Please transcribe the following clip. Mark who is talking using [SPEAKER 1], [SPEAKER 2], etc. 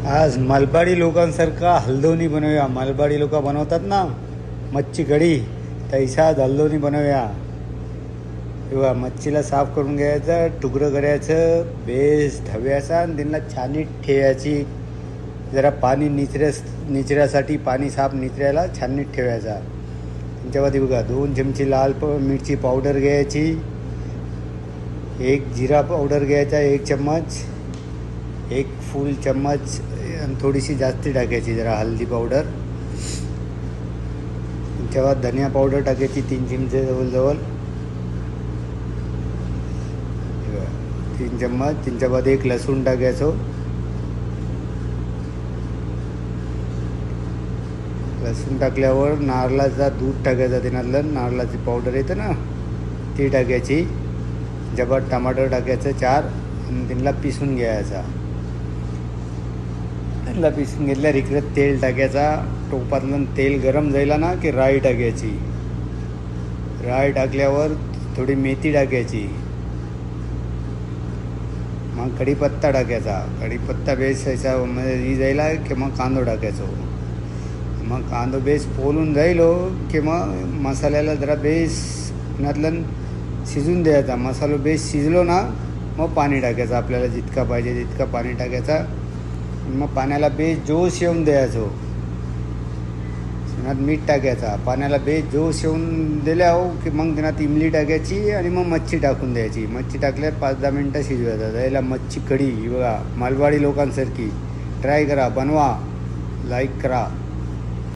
[SPEAKER 1] आज मालबाडी लोकांसारखा हलदोनी बनवूया. मालबाडी लोक बनवतात ना मच्छी कढी, तैसा हलदोनी बनवूया. किंवा मच्छीला साफ करून घ्यायचं, तुकडं करायचं, बेस धव्याचा आणि त्यांना छानीत ठेवायची. जरा पाणी निचऱ्यासाठी पाणी साफ निचऱ्याला छानीत ठेवायचा. त्याच्यामध्ये बघा 2 चमची लाल मिरची पावडर घ्यायची, 1 जिरा पावडर घ्यायचा, 1 चम्मच, 1 फुल चम्मच आणि थोडीशी जास्ती टाकायची जरा हल्दी पावडर. त्याच्यावर धनिया पावडर टाकायची 3 चमचे जवळजवळ, 3 चम्मच. त्यांच्यामध्ये 1 लसूण टाकायचो. लसूण टाकल्यावर नारळाचा दूध टाकायचा, त्याच्यातलं नारळाची पावडर येतं ना ती टाकायची. त्याच्यावर टमाटर टाकायचं 4 आणि त्यांना पिसून घ्यायचा. त्यांना पिसून घेतल्यावर इकडे तेल टाकायचा. टोपातलं तेल गरम झाला ना की राई टाकायची. राई टाकल्यावर थोडी मेथी टाकायची, मग कढीपत्ता टाकायचा. कढीपत्ता बेस ह्याच्यामध्ये ही जायला की मग कांदो टाकायचो. मग कांदो बेस पोलून जायलो की मग मसाल्याला जरा बेस यातलं शिजून द्यायचा. मसाला बेस शिजलो ना मग पाणी टाकायचं, आपल्याला जितका पाहिजे तितका पाणी टाकायचा. मग पाण्याला बेस जोश येऊन द्यायचो. त्यात मीठ टाकायचा. पाण्याला बेस जोश येऊन दिल्या हो की मग त्यात इमली टाकायची आणि मग मच्छी टाकून द्यायची. मच्छी टाकल्यावर 5-10 मिनटं शिजवायचं. त्याला मच्छी कढी बघा मालवाडी लोकांसारखी. ट्राय करा, बनवा, लाईक करा.